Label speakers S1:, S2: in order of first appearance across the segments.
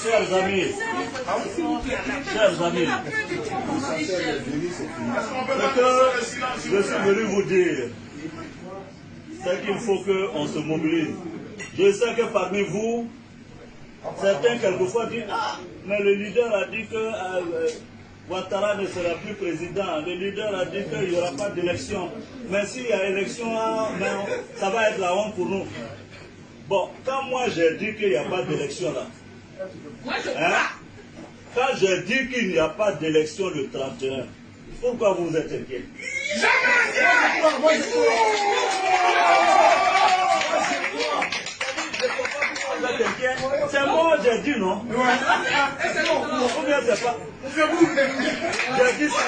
S1: Chers amis, ce que je suis venu vous dire, c'est qu'il faut qu'on se mobilise. Je sais que parmi vous, certains quelquefois disent « Ah, mais le leader a dit que Ouattara ne sera plus président. Le leader a dit qu'il n'y aura pas d'élection. Mais s'il y a élection, ça va être la honte pour nous. » Bon, quand moi j'ai dit qu'il n'y a pas d'élection là, quand j'ai dit qu'il n'y a pas d'élection le 31, pourquoi vous êtes inquiets? C'est moi, j'ai dit non. Ou bien c'est pas. J'ai dit ça.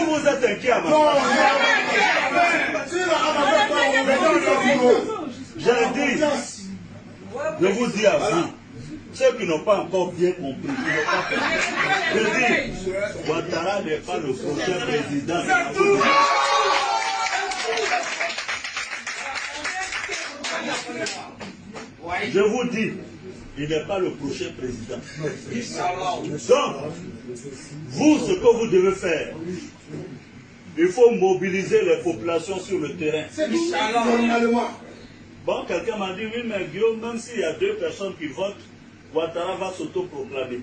S1: Vous êtes inquiets à ma J'ai dit, je vous dis à vous, ceux qui n'ont pas encore bien compris, je dis, Ouattara n'est pas le prochain président de la République. Je vous dis, il n'est pas le prochain président. Donc, vous, ce que vous devez faire, il faut mobiliser les populations sur le terrain. Bon, quelqu'un m'a dit, oui, mais Guillaume, même s'il y a 2 personnes qui votent, Ouattara va s'autoproclamer.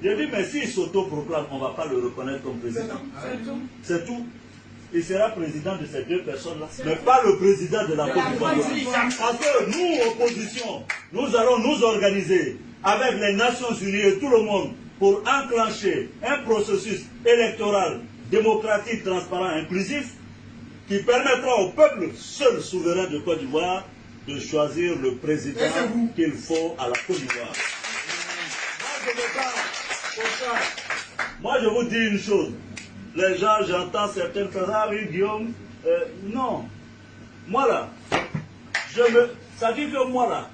S1: J'ai dit, mais s'il s'autoproclame, on ne va pas le reconnaître comme président. C'est tout. Il sera président de ces 2 personnes-là, mais pas le président de la Côte d'Ivoire. Parce que nous, opposition, nous allons nous organiser avec les Nations Unies et tout le monde pour enclencher un processus électoral démocratique, transparent, inclusif, qui permettra au peuple seul souverain de Côte d'Ivoire de choisir le président qu'il faut à la Côte d'Ivoire. Moi, je vous dis une chose. Les gens, j'entends certaines phrases, ah oui, Guillaume, non. Moi là, ça dit que moi là,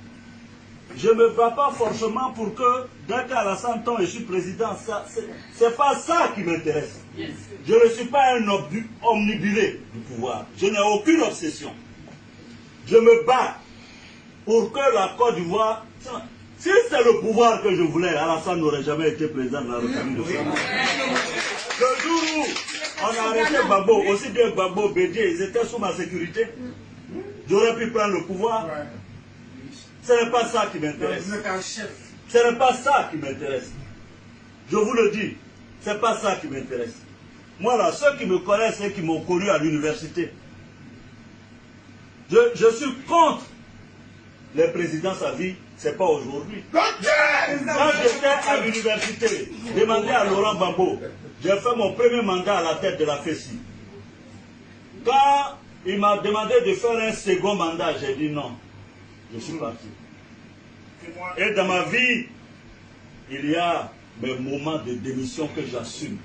S1: je ne me bats pas forcément pour que, dès qu'à 100 ans, je suis président, c'est pas ça qui m'intéresse. Je ne suis pas un omnibulé du pouvoir. Je n'ai aucune obsession. Je me bats pour que la Côte d'Ivoire... Si c'est le pouvoir que je voulais, Alassane n'aurait jamais été président de la République de France. Le jour où on a arrêté Gbagbo, aussi bien Gbagbo, Bédié, ils étaient sous ma sécurité. J'aurais pu prendre le pouvoir. Ce n'est pas ça qui m'intéresse. Ce n'est pas ça qui m'intéresse. Je vous le dis, ce n'est pas ça qui m'intéresse. Moi là, ceux qui me connaissent et qui m'ont connu à l'université, je suis contre les présidences à vie, ce n'est pas aujourd'hui. Quand j'étais à l'université, demandez à Laurent Gbagbo, j'ai fait mon premier mandat à la tête de la FESI. Quand il m'a demandé de faire un second mandat, j'ai dit non. Je suis parti. Et dans ma vie, il y a mes moments de démission que j'assume.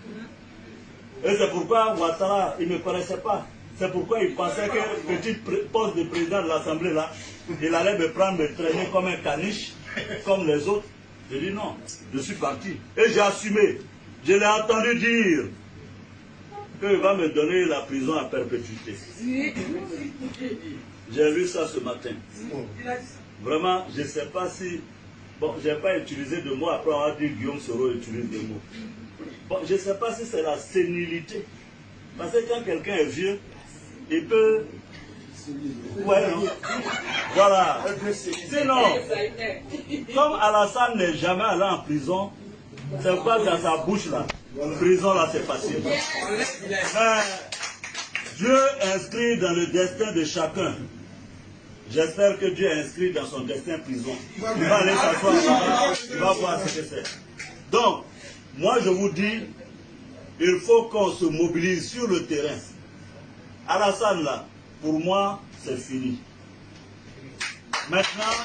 S1: Et c'est pourquoi Ouattara, il ne me connaissait pas. C'est pourquoi il pensait que petit poste de président de l'Assemblée, là, il allait me prendre, me traîner comme un caniche, comme les autres. J'ai dit non, je suis parti. Et j'ai assumé. Je l'ai entendu dire qu'il va me donner la prison à perpétuité. J'ai lu ça ce matin. Vraiment, je ne sais pas si... Bon, je n'ai pas utilisé de mots après avoir dit Guillaume Soro utilise des mots. Bon, je ne sais pas si c'est la sénilité. Parce que quand quelqu'un est vieux, il peut... Ouais, non. Voilà. Sinon, comme Alassane n'est jamais allé en prison, c'est pas dans sa bouche là. Prison là, c'est facile. Mais Dieu inscrit dans le destin de chacun. J'espère que Dieu inscrit dans son destin prison. Il va aller s'asseoir là-bas, il va voir ce que c'est. Donc, moi je vous dis, il faut qu'on se mobilise sur le terrain. Alassane là, pour moi, c'est fini. Maintenant,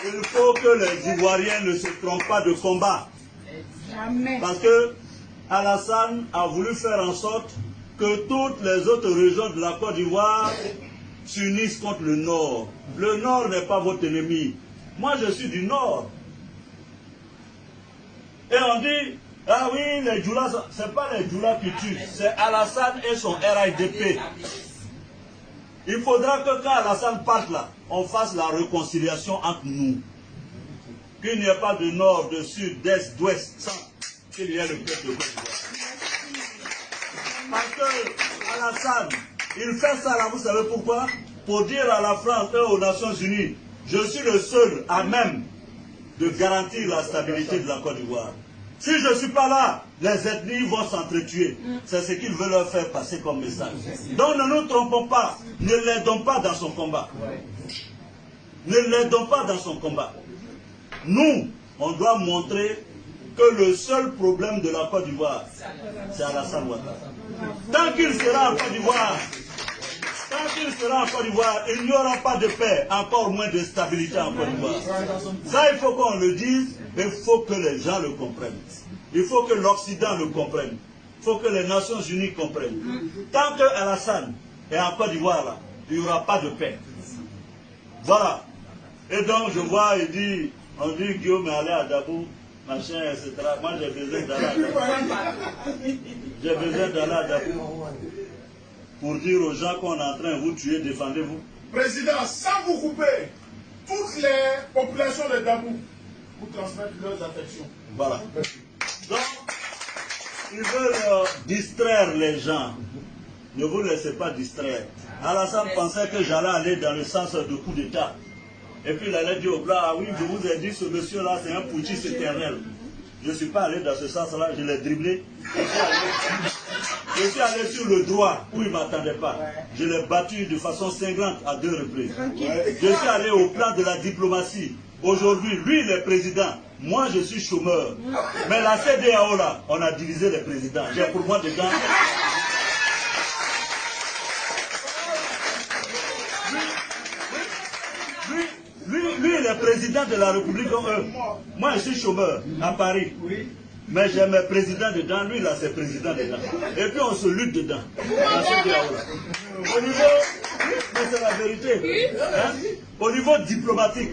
S1: il faut que les Ivoiriens ne se trompent pas de combat. Parce que Alassane a voulu faire en sorte que toutes les autres régions de la Côte d'Ivoire s'unissent contre le Nord. Le Nord n'est pas votre ennemi. Moi, je suis du Nord. Et on dit, ah oui, les Djoulas, ce n'est pas les Djoulas qui tuent, c'est Alassane et son RIDP. Il faudra que quand Alassane parte là, on fasse la réconciliation entre nous. Qu'il n'y ait pas de nord, de sud, d'est, d'ouest, sans qu'il y ait le peuple de Côte d'Ivoire. Parce que Alassane, il fait ça là, vous savez pourquoi? Pour dire à la France et aux Nations Unies, je suis le seul à même de garantir la stabilité de la Côte d'Ivoire. Si je ne suis pas là, les ethnies vont s'entretuer. C'est ce qu'il veut leur faire passer comme message. Donc ne nous trompons pas, ne l'aidons pas dans son combat. Ne l'aidons pas dans son combat. Nous, on doit montrer que le seul problème de la Côte d'Ivoire, c'est Alassane Ouattara. Tant qu'il sera en Côte d'Ivoire, il n'y aura pas de paix, encore moins de stabilité en Côte d'Ivoire. Ça, il faut qu'on le dise, mais il faut que les gens le comprennent. Il faut que l'Occident le comprenne. Il faut que les Nations Unies comprennent. Tant que Alassane est en Côte d'Ivoire, là, il n'y aura pas de paix. Voilà. Et donc, je vois, on dit Guillaume est allé à Dabou, machin, etc. Moi, j'ai besoin d'aller à Dabou. J'ai besoin d'aller à Dabou. Pour dire aux gens qu'on est en train de vous tuer, défendez-vous.
S2: Président, sans vous couper, toutes les populations de Dabou vous transmettent leurs affections.
S1: Voilà. Donc, ils veulent distraire les gens. Ne vous laissez pas distraire. Alassane pensait que j'allais aller dans le sens de coup d'État. Et puis il allait dire au blanc, ah oui, je vous ai dit, ce monsieur-là, c'est un putschiste éternel. Je ne suis pas allé dans ce sens-là, je l'ai dribblé. Je suis allé sur le droit où il ne m'attendait pas. Je l'ai battu de façon cinglante à 2 reprises. Je suis allé au plan de la diplomatie. Aujourd'hui, lui, il est président. Moi, je suis chômeur. Mais la CEDEAO, là, on a divisé les présidents. J'ai pour moi dedans. Lui, il est président de la République comme eux. Moi, je suis chômeur à Paris. Mais j'ai mes présidents dedans, lui, là, c'est président dedans. Et puis, on se lutte dedans. Au niveau, mais c'est la vérité. Hein? Au niveau diplomatique,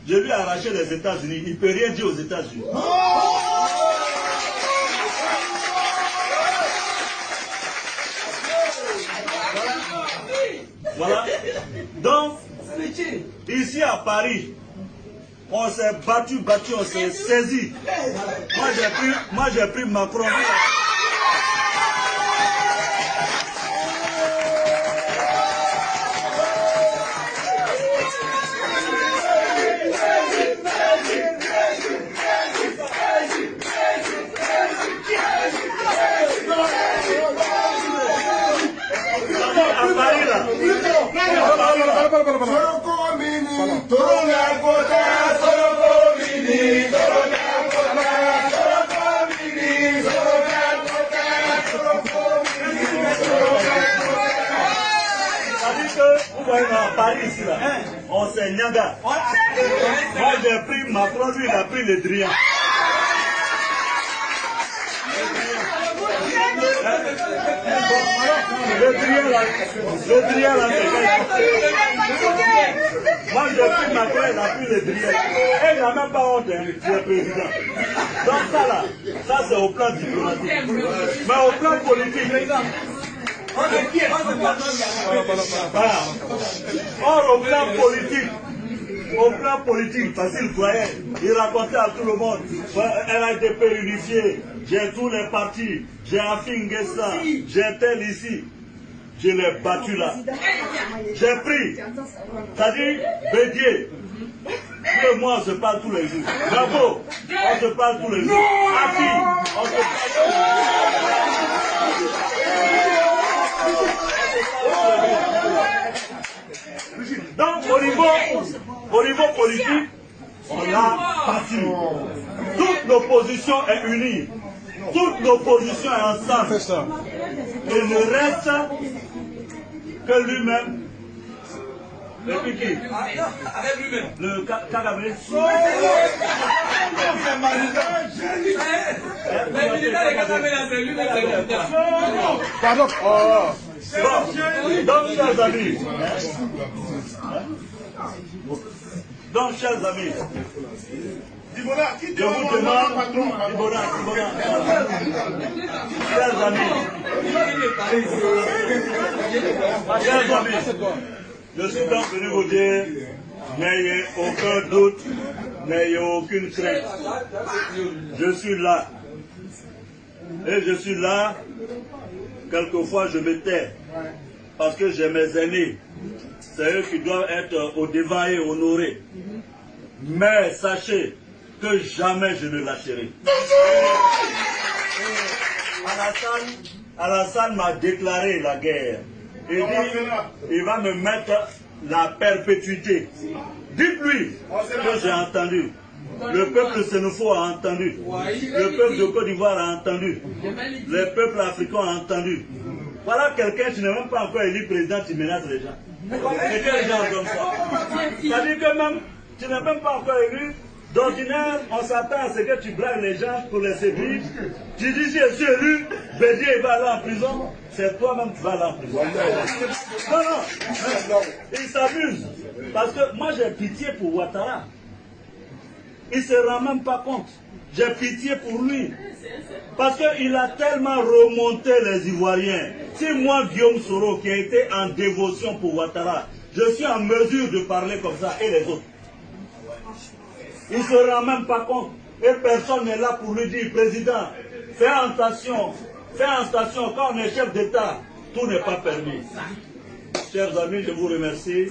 S1: je lui ai arraché les États-Unis. Il ne peut rien dire aux États-Unis. Voilà. Donc, ici à Paris, on s'est battu, on s'est saisi. Moi j'ai pris Macron. À Paris là. À Paris ici là, on s'est niaga. Moi j'ai pris Macron, lui il a pris le Drian. Le Drian là, moi j'ai pris Macron, il a pris le Drian. Et il n'a même pas honte, hein, le président. Donc ça là, ça c'est au plan diplomatique. Mais au plan politique, or au plan politique, facile, voyez, il racontait à tout le monde, elle a été unifiée, j'ai tous les partis, j'ai Afingessa, j'ai tel ici, je l'ai battu là. J'ai pris, c'est-à-dire Bédier. Puis moi, on se parle tous les jours. Bravo, on se parle tous les jours. Afi, on se parle tous les jours. Donc, au niveau politique, on a parti. Toute l'opposition est unie. Toute l'opposition est ensemble. Il ne reste que lui-même. Le Kiki. Avec lui-même. Le Kagame. Le militaire de Kagame, c'est lui-même. Pardon. Donc, chers amis. Donc, chers amis.
S2: Dibona, qui
S1: Je
S2: te
S1: vous demande, Dibona, chers amis, je suis donc venu vous dire, n'ayez aucun doute, n'ayez aucune crainte. Je suis là. Et je suis là, quelquefois je me tais, parce que j'ai mes aînés. C'est eux qui doivent être au devant et honorés. Mais sachez que jamais je ne lâcherai. Alassane m'a déclaré la guerre. Il dit, il va me mettre la perpétuité. Dites-lui que j'ai entendu. Le peuple sénégalais a entendu. Le peuple de Côte d'Ivoire a entendu. Les peuples africains ont entendu. Voilà quelqu'un qui n'est même pas encore élu président qui menace les gens. C'est quel genre comme ça? C'est-à-dire que même, tu n'es même pas encore élu. D'ordinaire, on s'attend à ce que tu blagues les gens pour les séduire. Tu dis, je suis élu, Bédier va aller en prison. C'est toi-même qui vas aller en prison. Non, il s'amuse. Parce que moi, j'ai pitié pour Ouattara. Il ne se rend même pas compte. J'ai pitié pour lui. Parce qu'il a tellement remonté les Ivoiriens. Si moi, Guillaume Soro, qui a été en dévotion pour Ouattara, je suis en mesure de parler comme ça, et les autres. Il ne se rend même pas compte. Et personne n'est là pour lui dire, président, fais attention, quand on est chef d'État, tout n'est pas permis. Chers amis, je vous remercie.